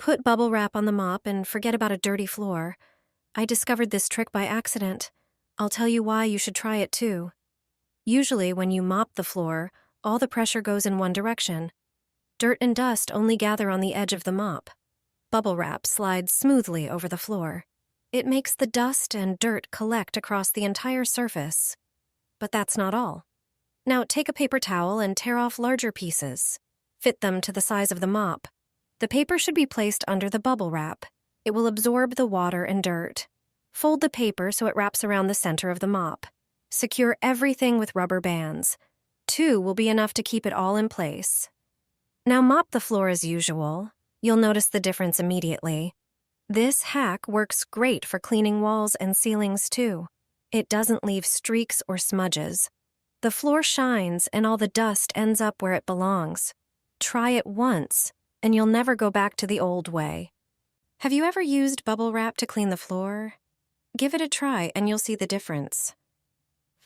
Put bubble wrap on the mop and forget about a dirty floor. I discovered this trick by accident. I'll tell you why you should try it too. Usually, when you mop the floor, all the pressure goes in one direction. Dirt and dust only gather on the edge of the mop. Bubble wrap slides smoothly over the floor. It makes the dust and dirt collect across the entire surface. But that's not all. Now take a paper towel and tear off larger pieces. Fit them to the size of the mop. The paper should be placed under the bubble wrap. It will absorb the water and dirt. Fold the paper so it wraps around the center of the mop. Secure everything with rubber bands. 2 will be enough to keep it all in place. Now mop the floor as usual. You'll notice the difference immediately. This hack works great for cleaning walls and ceilings too. It doesn't leave streaks or smudges. The floor shines and all the dust ends up where it belongs. Try it once, and you'll never go back to the old way. Have you ever used bubble wrap to clean the floor? Give it a try and you'll see the difference.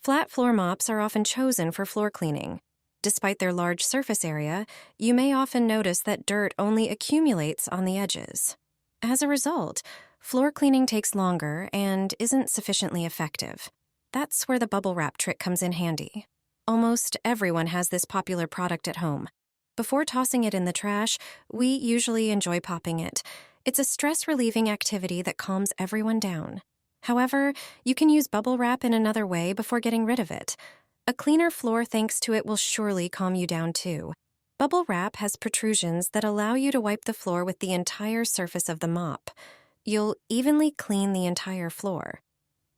Flat floor mops are often chosen for floor cleaning. Despite their large surface area, you may often notice that dirt only accumulates on the edges. As a result, floor cleaning takes longer and isn't sufficiently effective. That's where the bubble wrap trick comes in handy. Almost everyone has this popular product at home. Before tossing it in the trash, we usually enjoy popping it. It's a stress-relieving activity that calms everyone down. However, you can use bubble wrap in another way before getting rid of it. A cleaner floor thanks to it will surely calm you down too. Bubble wrap has protrusions that allow you to wipe the floor with the entire surface of the mop. You'll evenly clean the entire floor.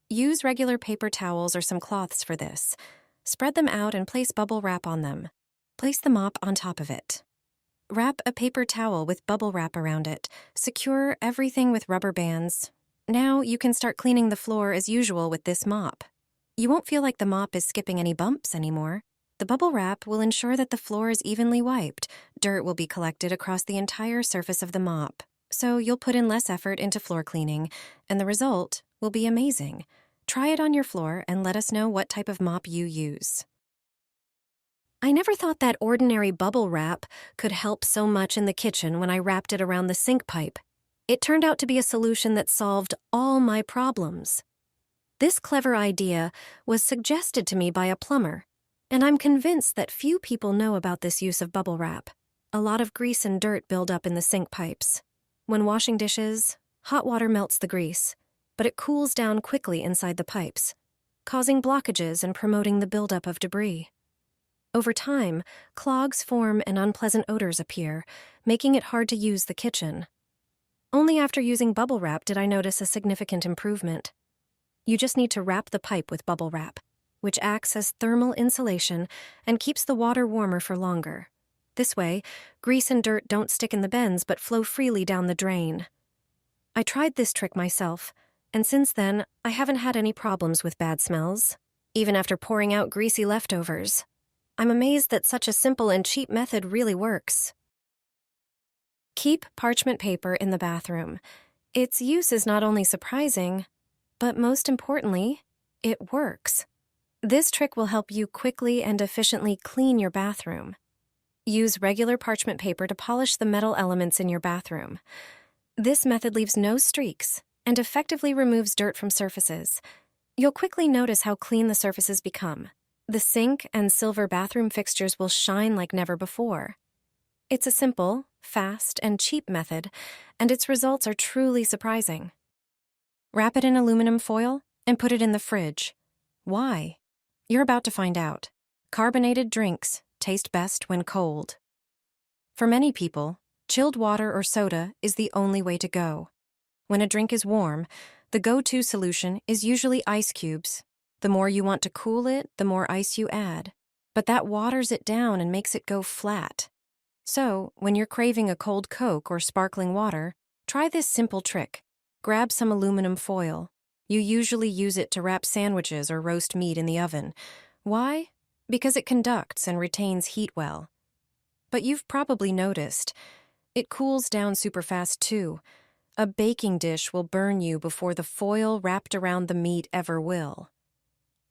Use regular paper towels or some cloths for this. Spread them out and place bubble wrap on them. Place the mop on top of it. Wrap a paper towel with bubble wrap around it. Secure everything with rubber bands. Now you can start cleaning the floor as usual with this mop. You won't feel like the mop is skipping any bumps anymore. The bubble wrap will ensure that the floor is evenly wiped. Dirt will be collected across the entire surface of the mop. So you'll put in less effort into floor cleaning, and the result will be amazing. Try it on your floor and let us know what type of mop you use. I never thought that ordinary bubble wrap could help so much in the kitchen when I wrapped it around the sink pipe. It turned out to be a solution that solved all my problems. This clever idea was suggested to me by a plumber, and I'm convinced that few people know about this use of bubble wrap. A lot of grease and dirt build up in the sink pipes. When washing dishes, hot water melts the grease, but it cools down quickly inside the pipes, causing blockages and promoting the buildup of debris. Over time, clogs form and unpleasant odors appear, making it hard to use the kitchen. Only after using bubble wrap did I notice a significant improvement. You just need to wrap the pipe with bubble wrap, which acts as thermal insulation and keeps the water warmer for longer. This way, grease and dirt don't stick in the bends but flow freely down the drain. I tried this trick myself, and since then, I haven't had any problems with bad smells, even after pouring out greasy leftovers. I'm amazed that such a simple and cheap method really works. Keep parchment paper in the bathroom. Its use is not only surprising, but most importantly, it works. This trick will help you quickly and efficiently clean your bathroom. Use regular parchment paper to polish the metal elements in your bathroom. This method leaves no streaks and effectively removes dirt from surfaces. You'll quickly notice how clean the surfaces become. The sink and silver bathroom fixtures will shine like never before. It's a simple, fast, and cheap method, and its results are truly surprising. Wrap it in aluminum foil and put it in the fridge. Why? You're about to find out. Carbonated drinks taste best when cold. For many people, chilled water or soda is the only way to go. When a drink is warm, the go-to solution is usually ice cubes. The more you want to cool it, the more ice you add. But that waters it down and makes it go flat. So, when you're craving a cold Coke or sparkling water, try this simple trick. Grab some aluminum foil. You usually use it to wrap sandwiches or roast meat in the oven. Why? Because it conducts and retains heat well. But you've probably noticed, it cools down super fast too. A baking dish will burn you before the foil wrapped around the meat ever will.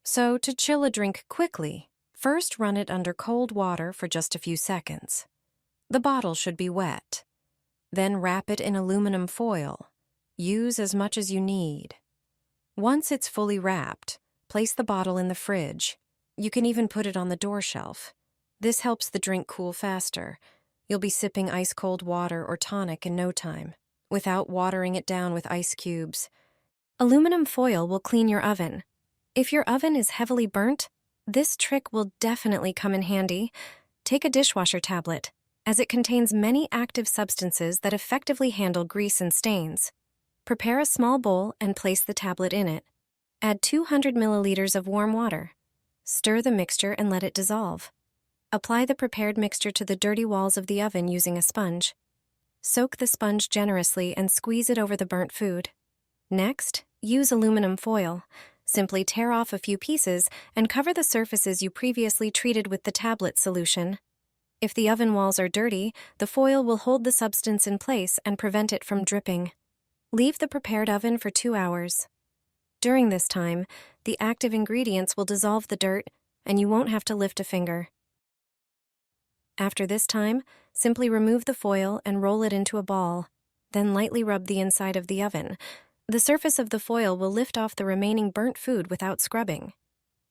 So, to chill a drink quickly, first run it under cold water for just a few seconds. The bottle should be wet. Then wrap it in aluminum foil. Use as much as you need. Once it's fully wrapped, place the bottle in the fridge. You can even put it on the door shelf. This helps the drink cool faster. You'll be sipping ice-cold water or tonic in no time, without watering it down with ice cubes. Aluminum foil will clean your oven. If your oven is heavily burnt, this trick will definitely come in handy. Take a dishwasher tablet, as it contains many active substances that effectively handle grease and stains. Prepare a small bowl and place the tablet in it. Add 200 milliliters of warm water. Stir the mixture and let it dissolve. Apply the prepared mixture to the dirty walls of the oven using a sponge. Soak the sponge generously and squeeze it over the burnt food. Next, use aluminum foil. Simply tear off a few pieces and cover the surfaces you previously treated with the tablet solution. If the oven walls are dirty, the foil will hold the substance in place and prevent it from dripping. Leave the prepared oven for 2 hours. During this time, the active ingredients will dissolve the dirt, and you won't have to lift a finger. After this time, simply remove the foil and roll it into a ball. Then lightly rub the inside of the oven. The surface of the foil will lift off the remaining burnt food without scrubbing.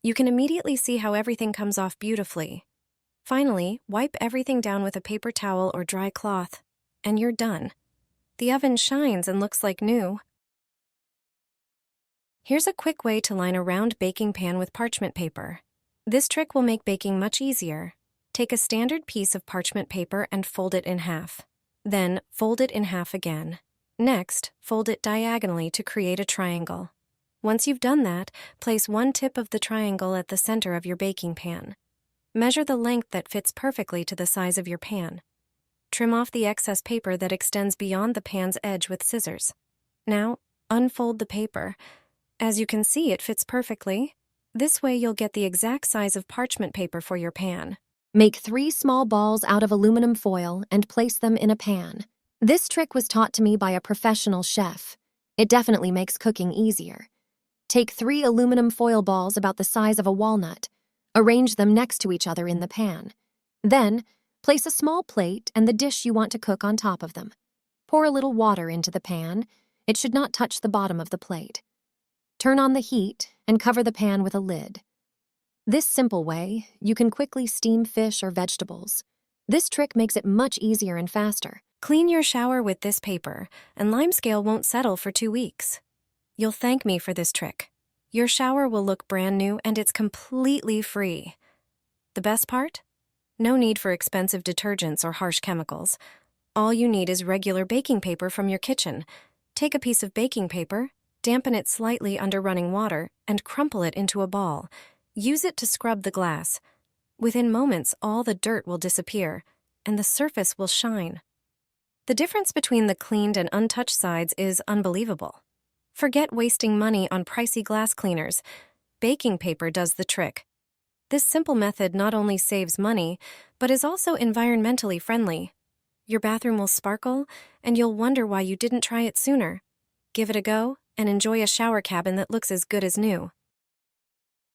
You can immediately see how everything comes off beautifully. Finally, wipe everything down with a paper towel or dry cloth, and you're done. The oven shines and looks like new. Here's a quick way to line a round baking pan with parchment paper. This trick will make baking much easier. Take a standard piece of parchment paper and fold it in half. Then, fold it in half again. Next, fold it diagonally to create a triangle. Once you've done that, place one tip of the triangle at the center of your baking pan. Measure the length that fits perfectly to the size of your pan. Trim off the excess paper that extends beyond the pan's edge with scissors. Now, unfold the paper. As you can see, it fits perfectly. This way you'll get the exact size of parchment paper for your pan. Make 3 small balls out of aluminum foil and place them in a pan. This trick was taught to me by a professional chef. It definitely makes cooking easier. Take 3 aluminum foil balls about the size of a walnut. Arrange them next to each other in the pan. Then, place a small plate and the dish you want to cook on top of them. Pour a little water into the pan. It should not touch the bottom of the plate. Turn on the heat and cover the pan with a lid. This simple way, you can quickly steam fish or vegetables. This trick makes it much easier and faster. Clean your shower with this paper, and limescale won't settle for 2 weeks. You'll thank me for this trick. Your shower will look brand new, and it's completely free. The best part? No need for expensive detergents or harsh chemicals. All you need is regular baking paper from your kitchen. Take a piece of baking paper, dampen it slightly under running water, and crumple it into a ball. Use it to scrub the glass. Within moments, all the dirt will disappear, and the surface will shine. The difference between the cleaned and untouched sides is unbelievable. Forget wasting money on pricey glass cleaners. Baking paper does the trick. This simple method not only saves money, but is also environmentally friendly. Your bathroom will sparkle, and you'll wonder why you didn't try it sooner. Give it a go, and enjoy a shower cabin that looks as good as new.